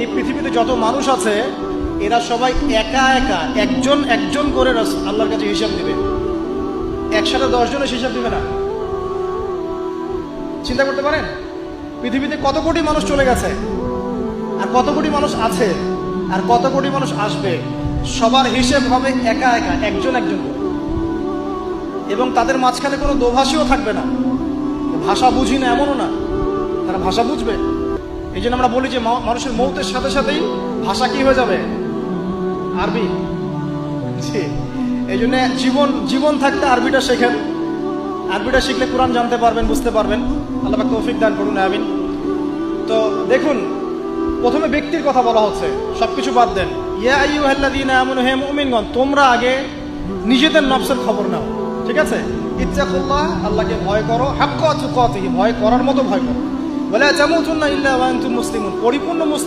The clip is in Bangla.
এই পৃথিবীতে যত মানুষ আছে এরা সবাই একা একা একজন একজন করে আল্লাহর কাছে হিসাব দিবে। একসাথে 10 জনের হিসাব দিবে না। চিন্তা করতে পারেন পৃথিবীতে কত কোটি মানুষ চলে গেছে, আর কত কোটি মানুষ আছে, আর কত কোটি মানুষ আসবে। সবার হিসেব হবে একা একা একজন একজন করে। এবং তাদের মাঝখানে কোনো দোভাষীও থাকবে না। ভাষা বুঝি না এমনও না, তারা ভাষা বুঝবে। এই জন্য আমরা বলি যে মানুষের মৌতের সাথে সাথেই ভাষা কি হয়ে যাবে? আরবি। এই জন্য জীবন থাকতে আরবিটা শেখেন। আরবিটা শিখলে কোরআন জানতে পারবেন, বুঝতে পারবেন। আল্লাহ পাক তৌফিক দান করুন, আমিন। তো দেখুন, প্রথমে ব্যক্তির কথা বলা হচ্ছে, সবকিছু বাদ দেন। ইয়া আইয়ুহাল্লাযীনা আমানু, হে মুমিনগণ, তোমরা আগে নিজেদের নফসের খবর নাও, ঠিক আছে? ইত্তাকুল্লাহ, আল্লাহকে ভয় করো, হাক্কা তুকাতিহি, ভয় করার মতো ভয় করো। ওয়ালা তামুতুন্না ইল্লা ওয়া আনতুম মুসলিমুন, পরিপূর্ণ মুসলিম